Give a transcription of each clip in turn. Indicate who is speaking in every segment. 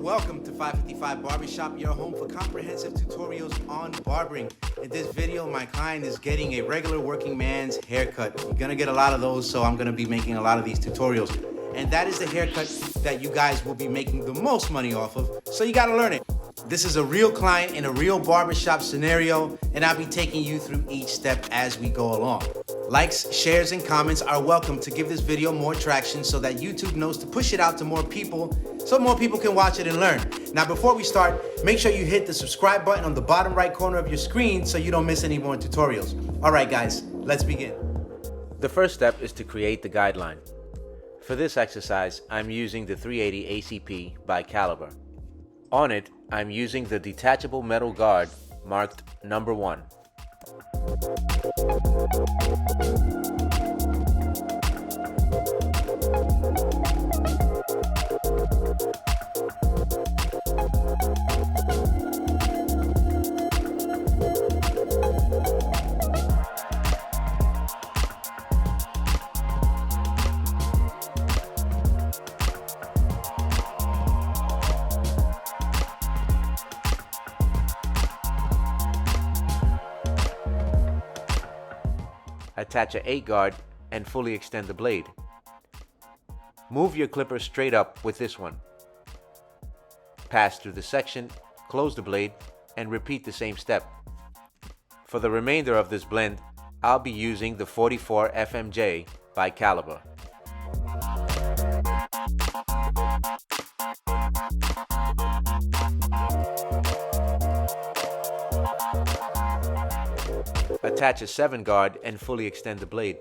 Speaker 1: Welcome to 555 Barbershop, your home for comprehensive tutorials on barbering. In this video, my client is getting a regular working man's haircut. You're gonna get a lot of those, so I'm gonna be making a lot of these tutorials. And that is the haircut that you guys will be making the most money off of, so you gotta learn it. This is a real client in a real barbershop scenario, and I'll be taking you through each step as we go along. Likes, shares, and comments are welcome to give this video more traction so that YouTube knows to push it out to more people so more people can watch it and learn. Now, before we start, make sure you hit the subscribe button on the bottom right corner of your screen so you don't miss any more tutorials. All right, guys, let's begin.
Speaker 2: The first step is to create the guideline. For this exercise, I'm using the 380 ACP by Caliber. On it, I'm using the detachable metal guard marked number 1. Attach an 8 guard and fully extend the blade. Move your clipper straight up with this one. Pass through the section, close the blade, and repeat the same step. For the remainder of this blend, I'll be using the 44 FMJ by Caliber. Attach a 7 guard and fully extend the blade.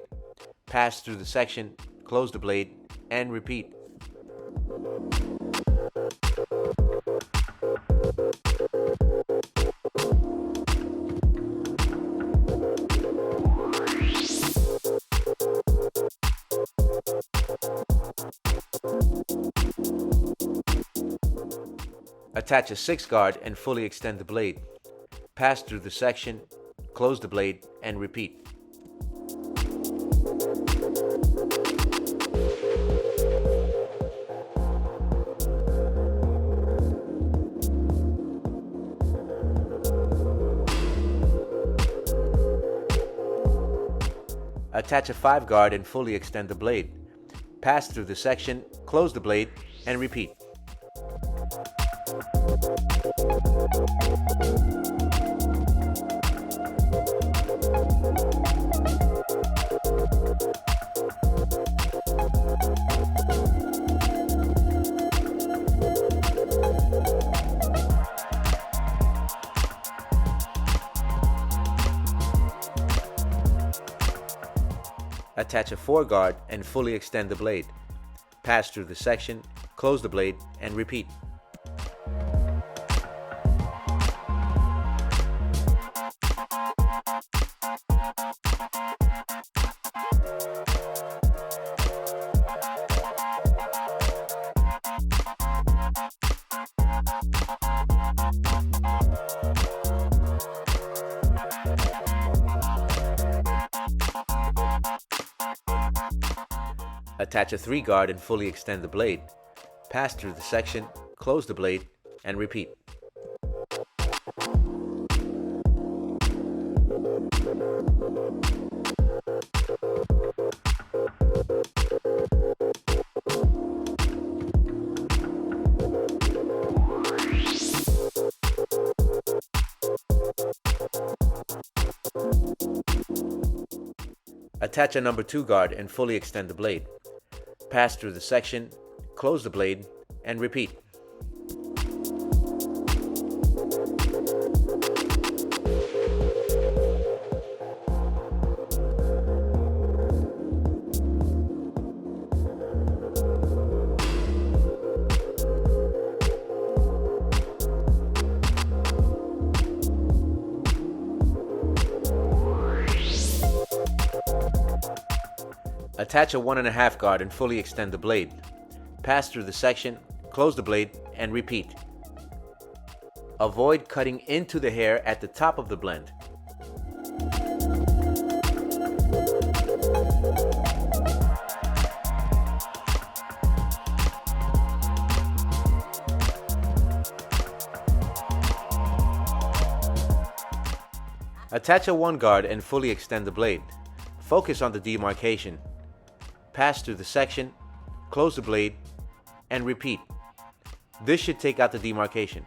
Speaker 2: Pass through the section, close the blade, and repeat. Attach a 6 guard and fully extend the blade. Pass through the section, close the blade, and repeat. Attach a 5 guard and fully extend the blade. Pass through the section, close the blade, and repeat. Attach a 4 guard and fully extend the blade. Pass through the section, close the blade, and repeat. Attach a 3 guard and fully extend the blade. Pass through the section, close the blade, and repeat. Attach a number 2 guard and fully extend the blade. Pass through the section, close the blade, and repeat. Attach a 1.5 guard and fully extend the blade. Pass through the section, close the blade, and repeat. Avoid cutting into the hair at the top of the blend. Attach a 1 guard and fully extend the blade. Focus on the demarcation. Pass through the section, close the blade, and repeat. This should take out the demarcation.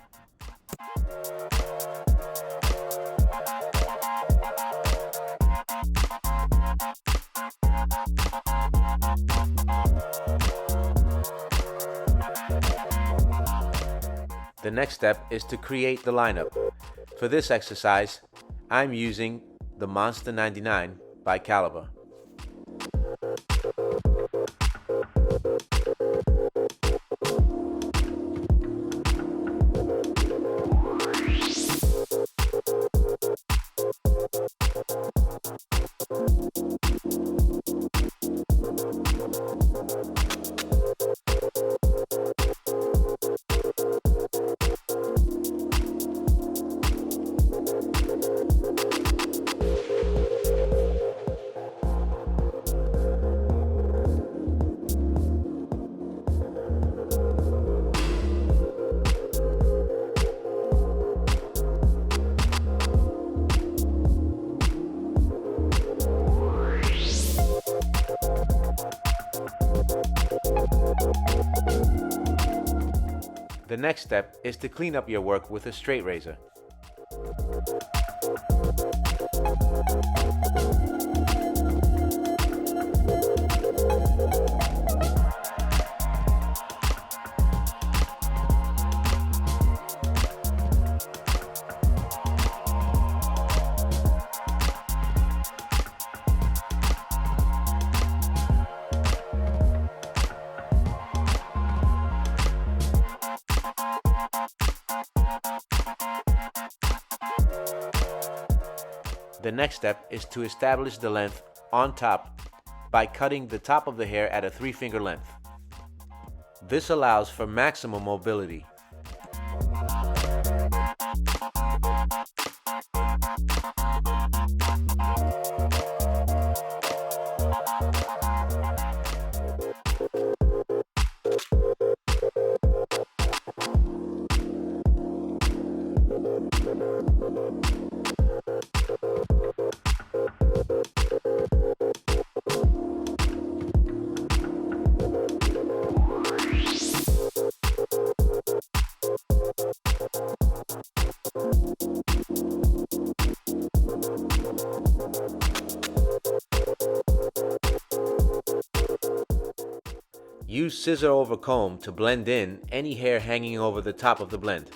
Speaker 2: The next step is to create the lineup. For this exercise, I'm using the Monster 99 by Caliber. The next step is to clean up your work with a straight razor. The next step is to establish the length on top by cutting the top of the hair at a 3-finger length. This allows for maximum mobility. Use scissor over comb to blend in any hair hanging over the top of the blend.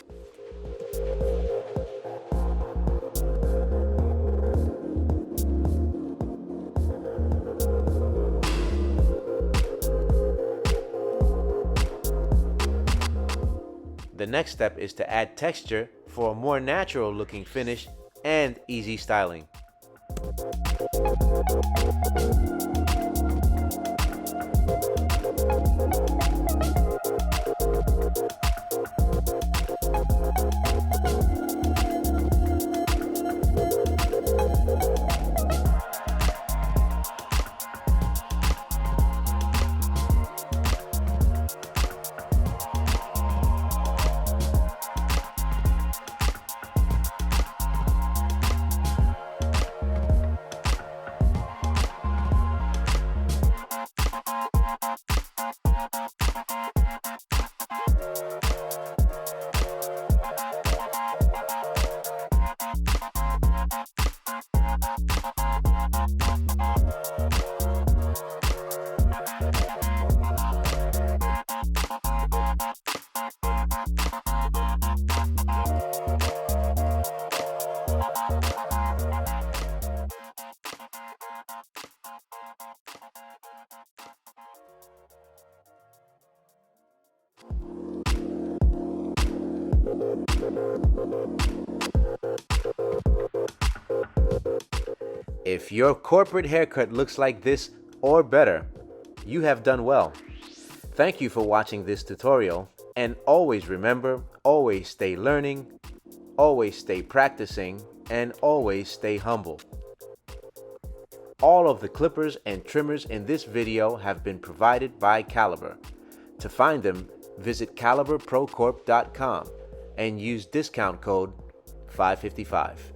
Speaker 2: The next step is to add texture for a more natural looking finish and easy styling. If your corporate haircut looks like this or better, you have done well. Thank you for watching this tutorial, and always remember, always stay learning, always stay practicing, and always stay humble. All of the clippers and trimmers in this video have been provided by Caliber. To find them, visit caliberprocorp.com and use discount code 555.